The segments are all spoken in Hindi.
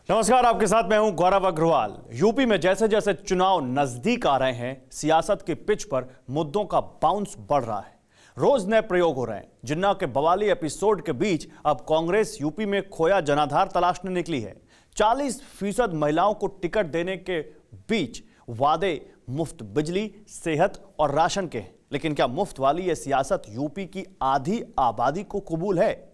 नमस्कार, आपके साथ मैं हूं गौरव अग्रवाल। यूपी में जैसे जैसे चुनाव नजदीक आ रहे हैं, सियासत के पिच पर मुद्दों का बाउंस बढ़ रहा है। रोज नए प्रयोग हो रहे हैं। जिन्ना के बवाली एपिसोड के बीच अब कांग्रेस यूपी में खोया जनाधार तलाशने निकली है। 40% महिलाओं को टिकट देने के बीच वादे मुफ्त बिजली, सेहत और राशन के हैं। लेकिन क्या मुफ्त वाली यह सियासत यूपी की आधी आबादी को कबूल है?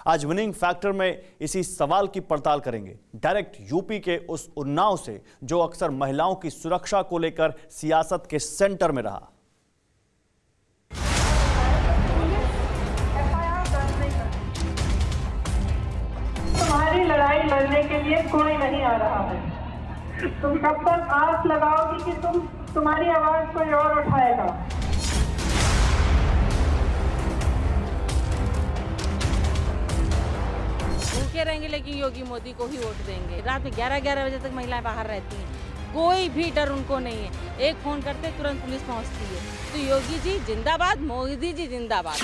आज विनिंग फैक्टर में इसी सवाल की पड़ताल करेंगे, डायरेक्ट यूपी के उस उन्नाव से जो अक्सर महिलाओं की सुरक्षा को लेकर सियासत के सेंटर में रहा। तुम्हारी लड़ाई लड़ने के लिए कोई नहीं आ रहा है। तुम कब तक आस लगाओगी कि तुम्हारी आवाज कोई और उठाएगा? भूखे रहेंगे लेकिन योगी मोदी को ही वोट देंगे। रात में 11-11 बजे तक महिलाएं बाहर रहती हैं, कोई भी डर उनको नहीं है। एक फोन करते तुरंत पुलिस पहुंचती है। तो योगी जी जिंदाबाद, मोदी जी जिंदाबाद।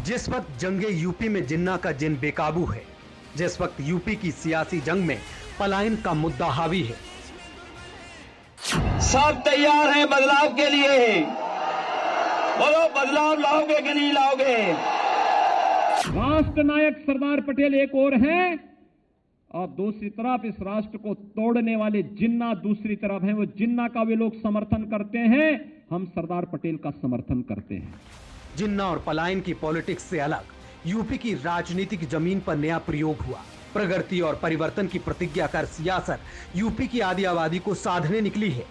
जिस वक्त जंगे यूपी में जिन्ना का जिन बेकाबू है, जिस वक्त यूपी की सियासी जंग में पलायन का मुद्दा हावी है, सब तैयार हैं बदलाव के लिए। बोलो, बदलाव लाओगे कि नहीं लाओगे? राष्ट्र नायक सरदार पटेल एक ओर हैं और दूसरी तरफ इस राष्ट्र को तोड़ने वाले जिन्ना दूसरी तरफ हैं। वो जिन्ना का वे लोग समर्थन करते हैं, हम सरदार पटेल का समर्थन करते हैं। जिन्ना और पलायन की पॉलिटिक्स से अलग यूपी की राजनीतिक जमीन पर नया प्रयोग हुआ। प्रगति और परिवर्तन की प्रतिज्ञा कर सियासत यूपी की आधी आबादी को साधने निकली है।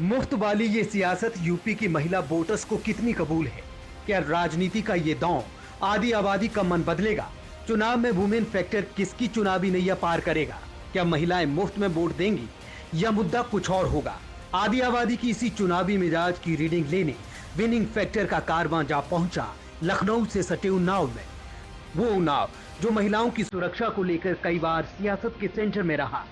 मुफ्त वाली ये सियासत यूपी की महिला वोटर्स को कितनी कबूल है? क्या राजनीति का ये दौर आधी आबादी का मन बदलेगा? चुनाव में वुमेन फैक्टर किसकी चुनावी नैया पार करेगा? क्या महिलाएं मुफ्त में वोट देंगी या मुद्दा कुछ और होगा? आधी आबादी की इसी चुनावी मिजाज की रीडिंग लेने विनिंग फैक्टर का कारवां जा पहुंचा लखनऊ से सटे उन्नाव में। वो उन्नाव जो महिलाओं की सुरक्षा को लेकर कई बार सियासत के सेंटर में रहा।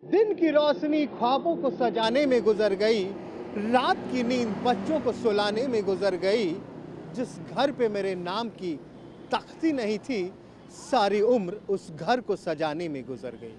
दिन की रोशनी ख्वाबों को सजाने में गुजर गई, रात की नींद बच्चों को सुलाने में गुजर गई। जिस घर पे मेरे नाम की तख्ती नहीं थी, सारी उम्र उस घर को सजाने में गुजर गई।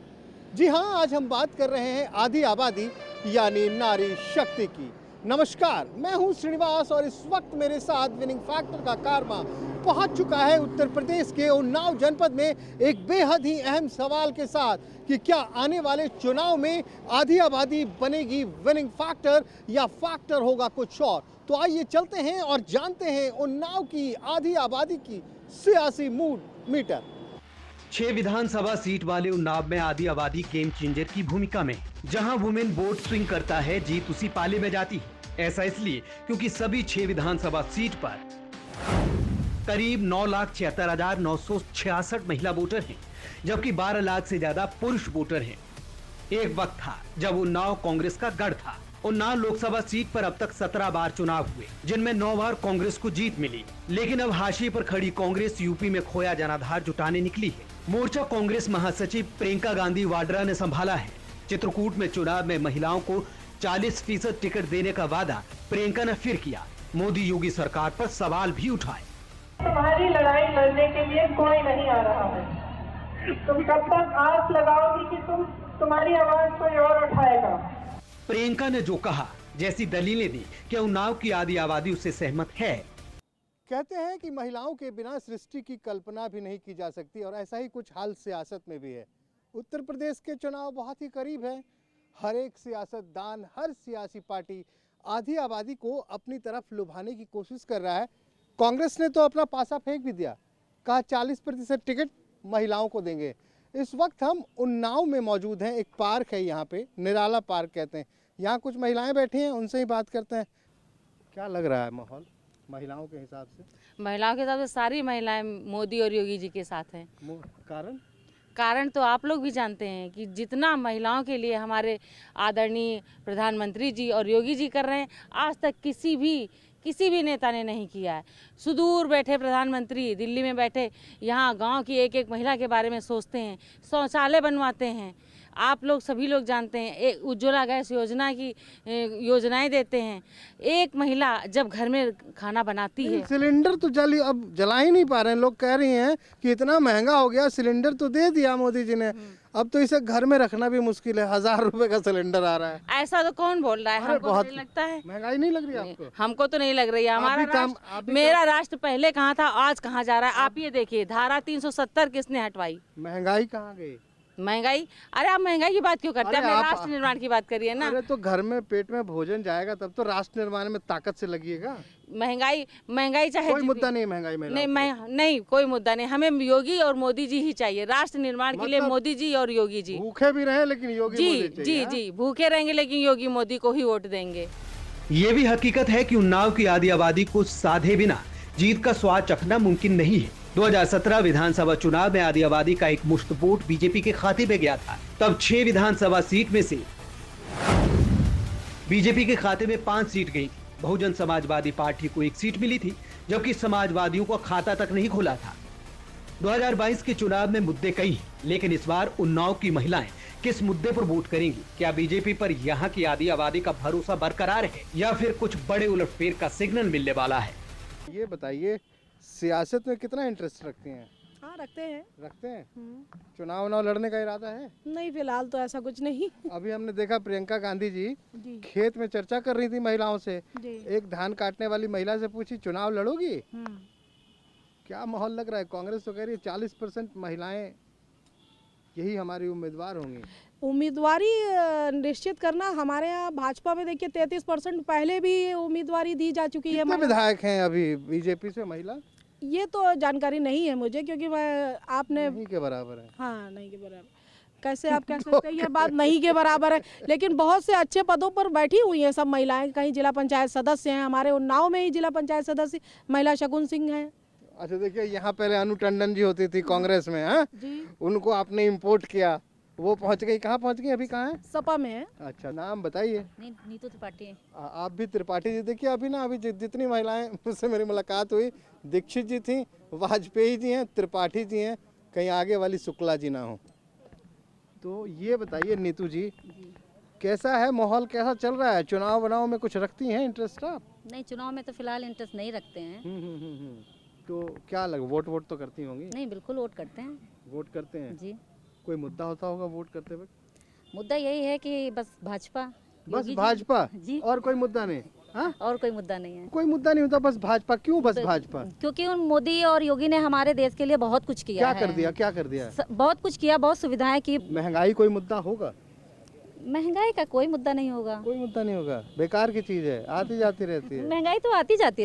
जी हाँ, आज हम बात कर रहे हैं आधी आबादी यानी नारी शक्ति की। नमस्कार, मैं हूं श्रीनिवास और इस वक्त मेरे साथ विनिंग फैक्टर का कारवां पहुंच चुका है उत्तर प्रदेश के उन्नाव जनपद में एक बेहद ही अहम सवाल के साथ कि क्या आने वाले चुनाव में आधी आबादी बनेगी विनिंग फैक्टर या फैक्टर होगा कुछ और। तो आइए चलते हैं और जानते हैं उन्नाव की आधी आबादी की सियासी मूड मीटर। 6 विधानसभा सीट वाले उन्नाव में आधी आबादी गेम चेंजर की भूमिका में। जहां वुमेन वोट स्विंग करता है, जीत उसी पाले में जाती है। ऐसा इसलिए क्योंकि सभी 6 विधानसभा सीट पर करीब 9,76,966 महिला वोटर हैं, जबकि 12 लाख से ज्यादा पुरुष वोटर हैं। एक वक्त था जब उन्नाव कांग्रेस का गढ़ था। उन्नाव लोकसभा सीट पर अब तक 17 बार चुनाव हुए, जिनमें 9 बार कांग्रेस को जीत मिली। लेकिन अब हाशिए पर खड़ी कांग्रेस यूपी में खोया जनाधार जुटाने निकली है। मोर्चा कांग्रेस महासचिव प्रियंका गांधी वाड्रा ने संभाला है। चित्रकूट में चुनाव में महिलाओं को 40% टिकट देने का वादा प्रियंका ने फिर किया। मोदी योगी सरकार पर सवाल भी उठाए। तुम्हारी लड़ाई लड़ने के लिए कोई नहीं आ रहा है। तुम कब तक आस लगाओगी कि तुम्हारी आवाज कोई और उठाएगा? प्रियंका ने जो कहा, जैसी दलीलें दी, क्या उन्नाव की आधी आबादी उससे सहमत है? कहते हैं कि महिलाओं के बिना सृष्टि की कल्पना भी नहीं की जा सकती और ऐसा ही कुछ हाल सियासत में भी है। उत्तर प्रदेश के चुनाव बहुत ही करीब है। हर एक सियासतदान, हर सियासी पार्टी आधी आबादी को अपनी तरफ लुभाने की कोशिश कर रहा है। कांग्रेस ने तो अपना पासा फेंक भी दिया, कहा 40% टिकट महिलाओं को देंगे। इस वक्त हम उन्नाव में मौजूद हैं। एक पार्क है यहाँ पे, निराला पार्क कहते हैं। यहाँ कुछ महिलाएं बैठी हैं, उनसे ही बात करते हैं। क्या लग रहा है माहौल महिलाओं के हिसाब से? महिलाओं के हिसाब से सारी महिलाएं मोदी और योगी जी के साथ हैं। कारण तो आप लोग भी जानते हैं कि जितना महिलाओं के लिए हमारे आदरणीय प्रधानमंत्री जी और योगी जी कर रहे हैं, आज तक किसी भी नेता ने नहीं किया है। सुदूर बैठे प्रधानमंत्री दिल्ली में बैठे यहाँ गांव की एक एक महिला के बारे में सोचते हैं, शौचालय बनवाते हैं। आप लोग सभी लोग जानते हैं, एक उज्ज्वला गैस योजना की योजनाएं देते हैं। एक महिला जब घर में खाना बनाती है, सिलेंडर तो अब जला ही नहीं पा रहे हैं। लोग कह रही हैं कि इतना महंगा हो गया, सिलेंडर तो दे दिया मोदी जी ने, अब तो इसे घर में रखना भी मुश्किल है। 1000 रुपए का सिलेंडर आ रहा है। ऐसा तो कौन बोल रहा है? हमको तो बहुत नहीं लगता है। महंगाई नहीं लग रही आपको? हमको तो नहीं लग रही है। हमारा राष्ट्र, मेरा राष्ट्र पहले कहाँ था, आज कहाँ जा रहा है? आप ये देखिए, धारा 370 किसने हटवाई? महंगाई कहाँ गई? महंगाई, अरे आप महंगाई की बात क्यों करते हैं? आप राष्ट्र निर्माण की बात करिए ना। अरे तो घर में पेट में भोजन जाएगा तब तो राष्ट्र निर्माण में ताकत से लगिएगा। महंगाई चाहे कोई मुद्दा नहीं महंगाई में। नहीं कोई मुद्दा नहीं। हमें योगी और मोदी जी ही चाहिए राष्ट्र निर्माण के लिए। मोदी जी और योगी जी भूखे भी रहे लेकिन योगी जी जी जी भूखे रहेंगे लेकिन योगी मोदी को ही वोट देंगे। ये भी हकीकत है कि उन्नाव की आधी आबादी को साधे बिना जीत का स्वाद चखना मुमकिन नहीं है। 2017 विधानसभा चुनाव में आधी आबादी का एक मुश्त वोट बीजेपी के खाते में गया था। तब 6 विधानसभा सीट में से बीजेपी के खाते में 5 सीट गई थी। बहुजन समाजवादी पार्टी को 1 सीट मिली थी, जबकि समाजवादियों का खाता तक नहीं खुला था। 2022 के चुनाव में मुद्दे कई हैं, लेकिन इस बार उन्नाव की महिलाएं किस मुद्दे पर वोट करेंगी? क्या बीजेपी पर यहाँ की आधी आबादी का भरोसा बरकरार है या फिर कुछ बड़े उलटफेर का सिग्नल मिलने वाला है? ये बताइए, सियासत में कितना इंटरेस्ट रखती हैं? हाँ रखते हैं। चुनाव लड़ने का इरादा है? नहीं, फिलहाल तो ऐसा कुछ नहीं। अभी हमने देखा प्रियंका गांधी जी खेत में चर्चा कर रही थी महिलाओं से। एक धान काटने वाली महिला से पूछी, चुनाव लड़ोगी? क्या माहौल लग रहा है? कांग्रेस तो कह रही है 40% महिलाएं यही हमारी उम्मीदवार होंगी। उम्मीदवारी निश्चित करना हमारे यहाँ भाजपा में देखिए 33% पहले भी उम्मीदवारी दी जा चुकी है। कितने विधायक हैं अभी बीजेपी से महिला? ये तो जानकारी नहीं है मुझे, क्योंकि मैं आपने नहीं के बराबर है। हाँ, नहीं के बराबर कैसे आप कह सकते हैं? ये बात नहीं के बराबर है, लेकिन बहुत से अच्छे पदों पर बैठी हुई हैं सब महिलाएं। कहीं जिला पंचायत सदस्य हैं, हमारे उन्नाव में ही जिला पंचायत सदस्य महिला शगुन सिंह हैं। अच्छा देखिए, यहाँ पहले अनु टंडन जी होती थी कांग्रेस में, हाँ? उनको आपने इम्पोर्ट किया, वो पहुँच गई। कहाँ पहुँच गई? अभी कहाँ है? सपा में है। अच्छा, नाम बताइए। नीतू त्रिपाठी है। आप भी त्रिपाठी जी। देखिए अभी ना, अभी जितनी महिलाएं मुझसे मेरी मुलाकात हुई, दीक्षित जी थी, वाजपेयी जी हैं, त्रिपाठी जी हैं, कहीं आगे वाली शुक्ला जी ना हो। तो ये बताइए नीतू जी, कैसा है माहौल, कैसा चल रहा है? चुनाव में कुछ रखती हैं इंटरेस्ट आप? नहीं, चुनाव में तो फिलहाल इंटरेस्ट नहीं रखते हैं। तो क्या लग, वोट तो करती होंगी? नहीं, बिल्कुल वोट करते हैं। वोट करते हैं जी। कोई मुद्दा होता होगा वोट करते वक्त? मुद्दा यही है कि बस भाजपा। बस भाजपा जी। और कोई मुद्दा नहीं? हाँ, और कोई मुद्दा नहीं है। कोई मुद्दा नहीं होता, बस भाजपा। क्यों बस भाजपा? क्योंकि उन मोदी और योगी ने हमारे देश के लिए बहुत कुछ किया है। क्या कर दिया? बहुत कुछ किया, बहुत सुविधाएं की। महंगाई कोई मुद्दा होगा? महंगाई का कोई मुद्दा नहीं होगा। कोई मुद्दा नहीं होगा, बेकार की चीज है, आती जाती रहती है। महंगाई तो आती जाती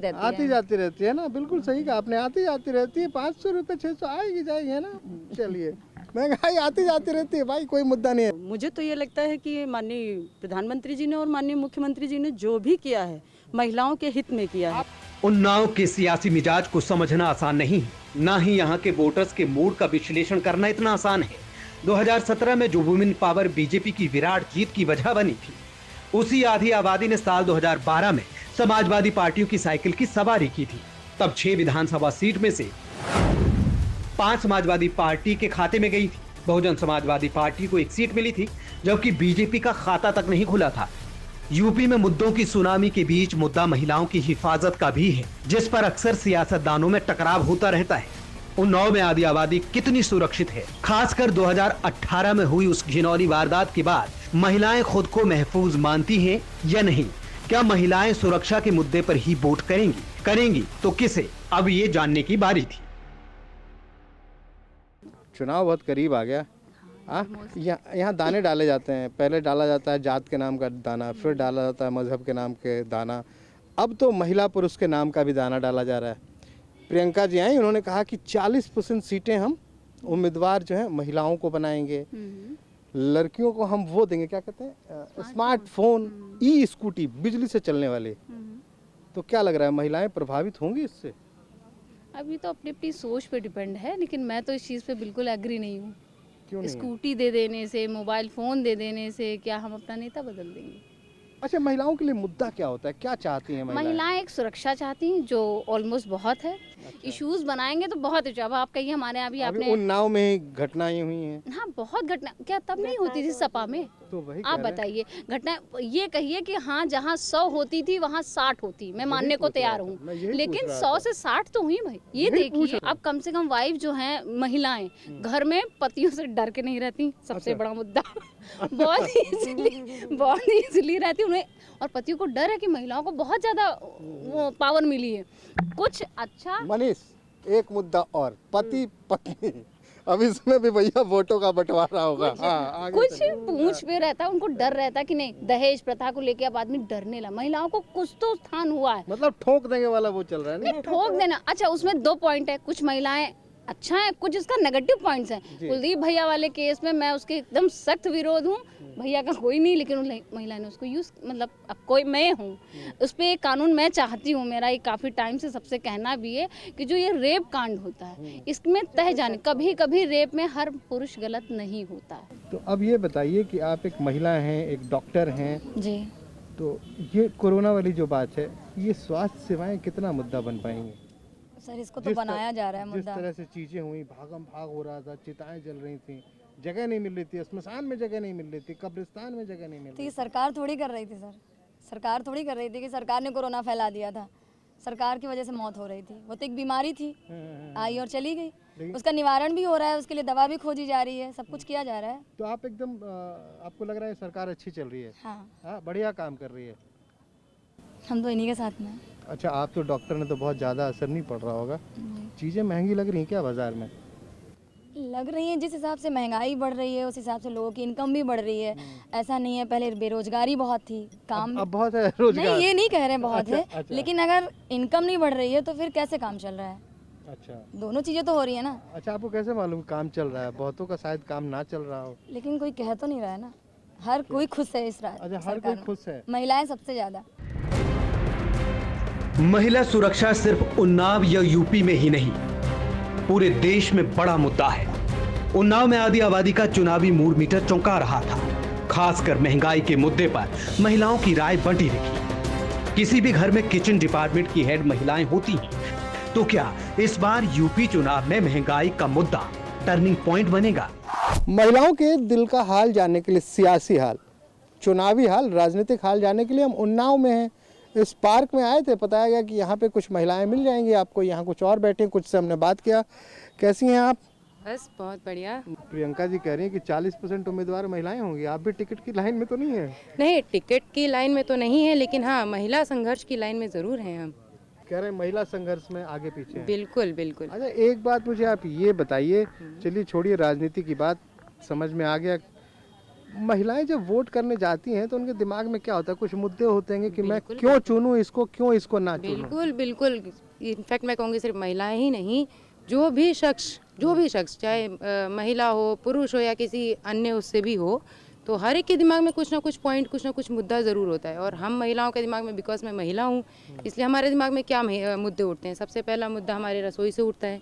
रहती है ना। बिल्कुल सही कहा आपने, आती जाती रहती है। 500 रुपए 600 आएगी जाएगी, है ना? चलिए, महंगाई आती जाती रहती है भाई, कोई मुद्दा नहीं है। मुझे तो ये लगता है कि माननीय प्रधानमंत्री जी ने और माननीय मुख्यमंत्री जी ने जो भी किया है महिलाओं के हित में किया है। उन्नाव के सियासी मिजाज को समझना आसान नहीं है, ना ही यहाँ के वोटर्स के मूड का विश्लेषण करना इतना आसान है। 2017 में जो वुमेन पावर बीजेपी की विराट जीत की वजह बनी थी, उसी आधी आबादी ने साल 2012 में समाजवादी पार्टियों की साइकिल की सवारी की थी। तब 6 विधानसभा सीट में से 5 समाजवादी पार्टी के खाते में गई थी। बहुजन समाजवादी पार्टी को 1 सीट मिली थी, जबकि बीजेपी का खाता तक नहीं खुला था। यूपी में मुद्दों की सुनामी के बीच मुद्दा महिलाओं की हिफाजत का भी है, जिस पर अक्सर सियासतदानों में टकराव होता रहता है। उन्नाव में आधी आबादी कितनी सुरक्षित है? खासकर 2018 में हुई उस घिनौनी वारदात के बाद महिलाएं खुद को महफूज मानती हैं या नहीं? क्या महिलाएं सुरक्षा के मुद्दे पर ही वोट करेंगी तो किसे? अब ये जानने की बारी थी। चुनाव बहुत करीब आ गया। यहाँ दाने डाले जाते हैं। पहले डाला जाता है जात के नाम का दाना, फिर डाला जाता है मजहब के नाम के दाना, अब तो महिला पुरुष के नाम का भी दाना डाला जा रहा है। प्रियंका जी आई, उन्होंने कहा कि 40% सीटें हम उम्मीदवार जो है महिलाओं को बनाएंगे, लड़कियों को हम वो देंगे, क्या कहते हैं, स्मार्टफोन, ई स्कूटी, बिजली से चलने वाले। तो क्या लग रहा है, महिलाएं प्रभावित होंगी इससे? अभी तो अपनी अपनी सोच पे डिपेंड है, लेकिन मैं तो इस चीज़ पे बिल्कुल एग्री नहीं हूँ। क्यों नहीं? स्कूटी दे देने से, मोबाइल फ़ोन दे देने से क्या हम अपना नेता बदल देंगे? अच्छा, महिलाओं के लिए मुद्दा क्या होता है, क्या चाहती हैं महिलाएं? महिलाएं एक सुरक्षा चाहती हैं, जो ऑलमोस्ट बहुत है। इश्यूज बनाएंगे तो बहुत इशू। अब आप कहिए हमारे यहाँ भी आपने उन्नाव में घटनाएं हुई हैं। हाँ बहुत घटना, क्या तब नहीं होती थी सपा में? तो वही आप बताइए घटना, ये कहिए कि हाँ जहाँ 100 होती थी वहाँ 60 होती, मैं मानने को तैयार हूँ, लेकिन 100 से 60 तो हुई भाई। ये देखिए अब कम से कम वाइफ जो है महिलाएं घर में पतियों से डर के नहीं रहती, सबसे बड़ा मुद्दा बहुत इजीली रहती उन्हें, और पतियों को डर है कि महिलाओं को बहुत ज्यादा वो पावर मिली है कुछ अच्छा। मनीष, एक मुद्दा और, पति पत्नी, अब इसमें भी भैया वोटों का बंटवारा होगा। कुछ पूंछ पे रहता है, उनको डर रहता है कि नहीं दहेज प्रथा को लेके अब आदमी डरने लगा। महिलाओं को कुछ तो स्थान हुआ है, मतलब ठोक देने वाला वो चल रहा है। नहीं ठोक देना, अच्छा उसमें 2 पॉइंट है, कुछ महिलाएं अच्छा है, कुछ इसका नेगेटिव पॉइंट्स हैं। कुलदीप भैया वाले केस में मैं उसके एकदम सख्त विरोध हूँ, भैया का कोई नहीं, लेकिन उन महिला ने उसको यूज, मतलब अब कोई मैं हूँ उस पर एक कानून मैं चाहती हूँ, मेरा ये काफ़ी टाइम से सबसे कहना भी है कि जो ये रेप कांड होता है इसमें तह जाने, कभी कभी रेप में हर पुरुष गलत नहीं होता है। तो अब ये बताइए कि आप एक महिला हैं, एक डॉक्टर हैं जी, तो ये कोरोना वाली जो बात है, ये स्वास्थ्य सेवाएं कितना मुद्दा बन पाएंगी? सर इसको तो बनाया जा रहा है मुद्दा। जिस तरह से चीजें हुई, भागम भाग हो रहा था, चिताएं जल रही थी, जगह नहीं मिल रही थी, स्मशान में जगह नहीं मिल रही थी, कब्रिस्तान में जगह नहीं मिल तो रही ये सरकार थोड़ी कर रही थी सर, सरकार थोड़ी कर रही थी कि सरकार ने कोरोना फैला दिया था, सरकार की वजह से मौत हो रही थी। वो तो एक बीमारी थी, आई और चली गई, उसका निवारण भी हो रहा है, उसके लिए दवा भी खोजी जा रही है, सब कुछ किया जा रहा है। तो आप एकदम आपको लग रहा है सरकार अच्छी चल रही है? हाँ बढ़िया काम कर रही है। हम तो इन्हीं के साथ में। अच्छा, आप तो डॉक्टर ने तो बहुत ज़्यादा असर नहीं पड़ रहा होगा, चीज़ें महंगी लग रही हैं क्या बाजार में? लग रही है, जिस हिसाब से महंगाई बढ़ रही है उस हिसाब से लोगों की इनकम भी बढ़ रही है। ऐसा नहीं है, पहले बेरोजगारी बहुत थी, काम अब बहुत है रोजगार। नहीं, ये नहीं कह रहे बहुत है, अच्छा। लेकिन अगर इनकम नहीं बढ़ रही है तो फिर कैसे काम चल रहा है? अच्छा, दोनों चीजें तो हो रही है ना। अच्छा, आपको कैसे मालूम काम चल रहा है? बहुतों का शायद काम ना चल रहा हो। लेकिन कोई कह तो नहीं रहा है ना, हर कोई खुश है इस रात। अच्छा, हर कोई खुश है, महिलाएं सबसे ज्यादा। महिला सुरक्षा सिर्फ उन्नाव या यूपी में ही नहीं, पूरे देश में बड़ा मुद्दा है। उन्नाव में आधी आबादी का चुनावी मूड मीटर चौंका रहा था, खासकर महंगाई के मुद्दे पर महिलाओं की राय बंटी रही। किसी भी घर में किचन डिपार्टमेंट की हेड महिलाएं होती हैं, तो क्या इस बार यूपी चुनाव में महंगाई का मुद्दा टर्निंग पॉइंट बनेगा? महिलाओं के दिल का हाल जानने के लिए, सियासी हाल, चुनावी हाल, राजनीतिक हाल जानने के लिए हम उन्नाव में हैं। इस पार्क में आए थे, बताया गया कि यहाँ पे कुछ महिलाएं मिल जाएंगी आपको। यहाँ कुछ और बैठे, कुछ से हमने बात किया। कैसी हैं आप? बस बहुत बढ़िया। प्रियंका जी कह रही हैं कि 40% उम्मीदवार महिलाएं होंगी, आप भी टिकट की लाइन में तो नहीं है? नहीं, टिकट की लाइन में तो नहीं है, लेकिन हाँ महिला संघर्ष की लाइन में जरूर हैं हम। कह रहे हैं महिला संघर्ष में आगे पीछे हैं। बिल्कुल बिल्कुल। अच्छा, एक बात मुझे आप ये बताइए, चलिए छोड़िए राजनीति की बात, समझ में आ गया, महिलाएं जब वोट करने जाती हैं तो उनके दिमाग में क्या होता है? कुछ मुद्दे होते हैं कि मैं क्यों चुनूं इसको, क्यों इसको ना चुनूं? बिल्कुल बिल्कुल। इनफैक्ट मैं कहूँगी सिर्फ महिलाएं ही नहीं, जो भी शख्स चाहे महिला हो, पुरुष हो या किसी अन्य उससे भी हो, तो हर एक के दिमाग में कुछ ना कुछ पॉइंट, कुछ ना कुछ मुद्दा ज़रूर होता है। और हम महिलाओं के दिमाग में, बिकॉज मैं महिला हूँ इसलिए हमारे दिमाग में क्या मुद्दे उठते हैं? सबसे पहला मुद्दा हमारे रसोई से उठता है,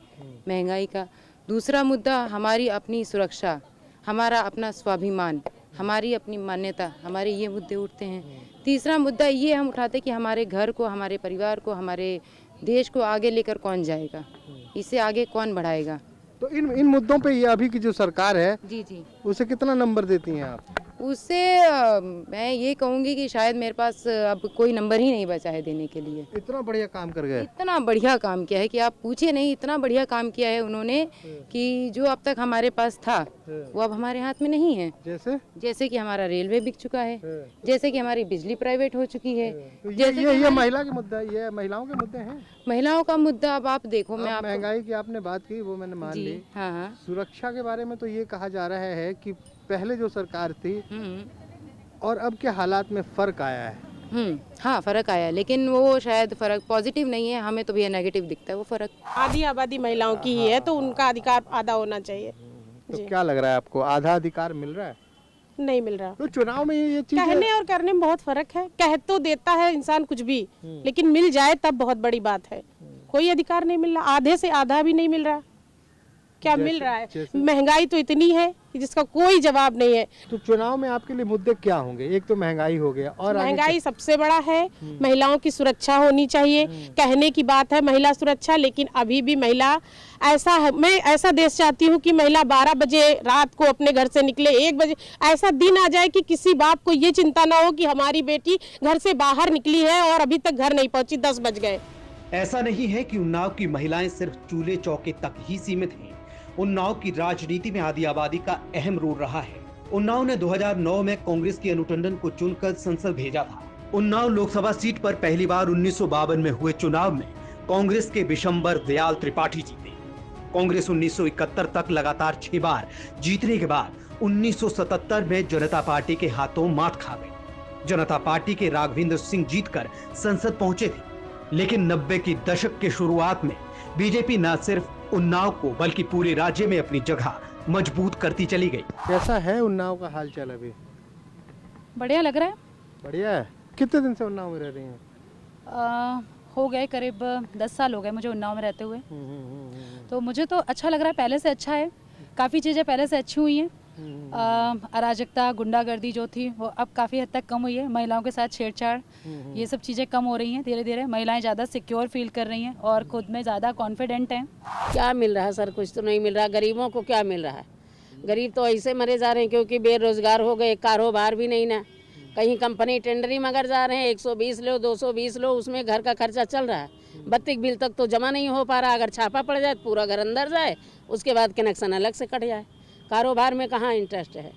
महंगाई का। दूसरा मुद्दा हमारी अपनी सुरक्षा, हमारा अपना स्वाभिमान, हमारी अपनी मान्यता, हमारे ये मुद्दे उठते हैं। तीसरा मुद्दा ये हम उठाते कि हमारे घर को, हमारे परिवार को, हमारे देश को आगे लेकर कौन जाएगा, इसे आगे कौन बढ़ाएगा। तो इन मुद्दों पे ये अभी की जो सरकार है, जी जी, उसे कितना नंबर देती हैं आप? उससे मैं ये कहूँगी कि शायद मेरे पास अब कोई नंबर ही नहीं बचा है देने के लिए। इतना बढ़िया काम कर गए, इतना बढ़िया काम किया है कि आप पूछिए नहीं, इतना बढ़िया काम किया है उन्होंने कि जो अब तक हमारे पास था वो अब हमारे हाथ में नहीं है। जैसे कि हमारा रेलवे बिक चुका है, जैसे कि हमारी बिजली प्राइवेट हो चुकी है। तो ये महिला के मुद्दा, ये महिलाओं के मुद्दे हैं। महिलाओं का मुद्दा अब आप देखो, मैं महंगाई की आपने बात की, वो मैंने मान ली। हाँ। सुरक्षा के बारे में तो ये कहा जा रहा है कि पहले जो सरकार थी और अब के हालात में फर्क आया है। हाँ फर्क आया, लेकिन वो शायद फर्क पॉजिटिव नहीं है, हमें तो भैया नेगेटिव दिखता है वो फर्क। आधी आबादी महिलाओं की ही है, तो उनका अधिकार आधा होना चाहिए। तो क्या लग रहा है आपको, आधा अधिकार मिल रहा है? नहीं मिल रहा। तो चुनाव में ये चीज, कहने और करने में बहुत फर्क है। कह तो देता है इंसान कुछ भी, लेकिन मिल जाए तब बहुत बड़ी बात है। कोई अधिकार नहीं मिल रहा, आधे से आधा भी नहीं मिल रहा। क्या मिल रहा है? महंगाई तो इतनी है कि जिसका कोई जवाब नहीं है। तो चुनाव में आपके लिए मुद्दे क्या होंगे? एक तो महंगाई हो गया और महंगाई सबसे बड़ा है, महिलाओं की सुरक्षा होनी चाहिए। कहने की बात है महिला सुरक्षा, लेकिन अभी भी महिला मैं ऐसा देश चाहती हूँ कि महिला 12 बजे रात को अपने घर से निकले, 1 बजे ऐसा दिन आ जाए कि किसी बाप को ये चिंता ना हो कि हमारी बेटी घर से बाहर निकली है और अभी तक घर नहीं पहुंची, 10 बज गए। ऐसा नहीं है कि उन्नाव की महिलाएं सिर्फ चूल्हे चौके तक ही सीमित हैं। उन्नाव की राजनीति में आदि आबादी का अहम रोल रहा है। उन्नाव ने 2009 में कांग्रेस की अनुटंडन को चुनकर संसद भेजा था। उन्नाव लोकसभा सीट पर पहली बार 1952 में हुए चुनाव में कांग्रेस के विशंबर दयाल त्रिपाठी जीते। कांग्रेस 1971 तक लगातार 6 बार जीतने के बाद 1977 में जनता पार्टी के हाथों मात खा गई। जनता पार्टी के राघवेंद्र सिंह जीतकर संसद पहुंचे थे, लेकिन 90 की दशक के शुरुआत में बीजेपी न सिर्फ उन्नाव को बल्कि पूरे राज्य में अपनी जगह मजबूत करती चली गई। कैसा है उन्नाव का हालचाल अभी? बढ़िया लग रहा है। बढ़िया है। कितने दिन से उन्नाव में रह रही हैं? हो गए करीब 10 साल हो गए मुझे उन्नाव में रहते हुए। तो मुझे तो अच्छा लग रहा है, पहले से अच्छा है। काफ़ी चीज़ें पहले से अच्छी हुई हैं। अराजकता, गुंडागर्दी जो थी वो अब काफ़ी हद तक कम हुई है। महिलाओं के साथ छेड़छाड़, ये सब चीज़ें कम हो रही हैं धीरे धीरे। महिलाएं ज़्यादा सिक्योर फील कर रही हैं और खुद में ज़्यादा कॉन्फिडेंट हैं। क्या मिल रहा है सर? कुछ तो नहीं मिल रहा। गरीबों को क्या मिल रहा है? गरीब तो ऐसे मरे जा रहे हैं क्योंकि बेरोजगार हो गए, कारोबार भी नहीं ना। कहीं कंपनी टेंडरी मगर जा रहे हैं, 120 लो 220 लो, उसमें घर का खर्चा चल रहा है। बत्ती बिल तक तो जमा नहीं हो पा रहा। अगर छापा पड़ जाए पूरा घर अंदर जाए, उसके बाद कनेक्शन अलग से कट जाए। कारोबार में कहाँ इंटरेस्ट है?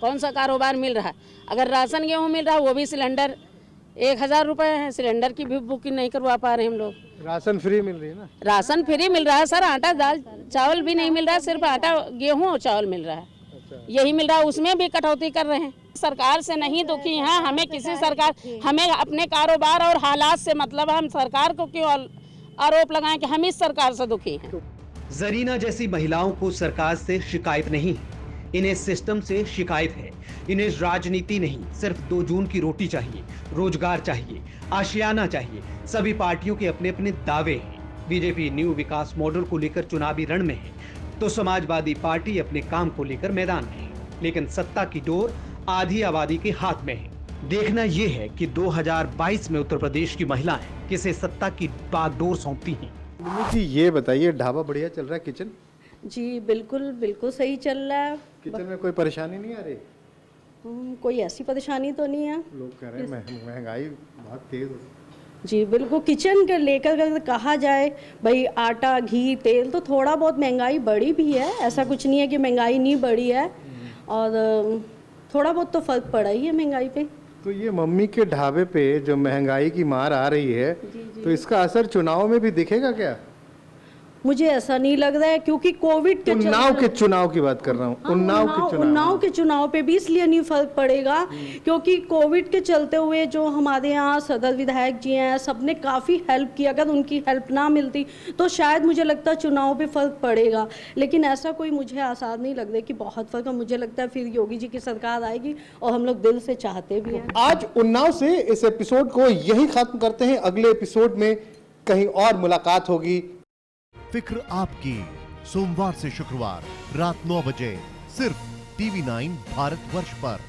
कौन सा कारोबार मिल रहा है? अगर राशन गेहूँ मिल रहा है वो भी सिलेंडर 1000 रुपये है, सिलेंडर की भी बुकिंग नहीं करवा पा रहे हम लोग। राशन फ्री मिल रही है ना? राशन फ्री मिल रहा है सर, आटा दाल चावल भी नहीं मिल रहा है, सिर्फ आटा गेहूँ और चावल मिल रहा है। यही मिल रहा है, उसमें भी कटौती कर रहे हैं। सरकार से नहीं दुखी हैं, हमें किसी सरकार, हमें अपने कारोबार और हालात से मतलब, हम सरकार को क्यों आरोप लगाएं कि हम इस सरकार से दुखी हैं। जरीना जैसी महिलाओं को सरकार से शिकायत नहीं है, इन्हें सिस्टम से शिकायत है। इन्हें राजनीति नहीं, सिर्फ 2 जून की रोटी चाहिए, रोजगार चाहिए, आशियाना चाहिए। सभी पार्टियों के अपने अपने दावे हैं। बीजेपी न्यू विकास मॉडल को लेकर चुनावी रण में है, तो समाजवादी पार्टी अपने काम को लेकर मैदान में है। लेकिन सत्ता की डोर आधी आबादी के हाथ में है। देखना यह है कि 2022 में उत्तर प्रदेश की महिलाएं किसे सत्ता की बागडोर सौंपती हैं। जी ये बताइए, ढाबा बढ़िया चल रहा है? किचन? जी बिल्कुल बिल्कुल सही चल रहा है। किचन में कोई परेशानी नहीं आ रही? कोई ऐसी परेशानी तो नहीं है। लोग कह रहे हैं महंगाई बहुत तेज है। जी बिल्कुल, किचन के लेकर कहा जाए भाई, आटा घी तेल तो थोड़ा बहुत महंगाई बढ़ी भी है, ऐसा कुछ नहीं है कि महंगाई नहीं बढ़ी है, और थोड़ा बहुत तो फर्क पड़ा ही है महंगाई पे। तो ये मम्मी के ढाबे पे जो महंगाई की मार आ रही है, तो इसका असर चुनाव में भी दिखेगा क्या? मुझे ऐसा नहीं लग रहा है, क्योंकि कोविड के उन्नाव के चुनाव की बात कर रहा हूँ। उन्नाव के चुनाव पे भी इसलिए नहीं फर्क पड़ेगा क्योंकि कोविड के चलते हुए जो हमारे यहाँ सदर विधायक जी हैं, सबने काफ़ी हेल्प की। अगर उनकी हेल्प ना मिलती तो शायद मुझे लगता है चुनाव पे फर्क पड़ेगा, लेकिन ऐसा कोई मुझे आसार नहीं लग रहा कि बहुत फर्क है। मुझे लगता है फिर योगी जी की सरकार आएगी और हम लोग दिल से चाहते भी हैं। आज उन्नाव से इस एपिसोड को यही खत्म करते हैं। अगले एपिसोड में कहीं और मुलाकात होगी। फिक्र आपकी, सोमवार से शुक्रवार रात 9 बजे सिर्फ TV9 भारतवर्ष पर।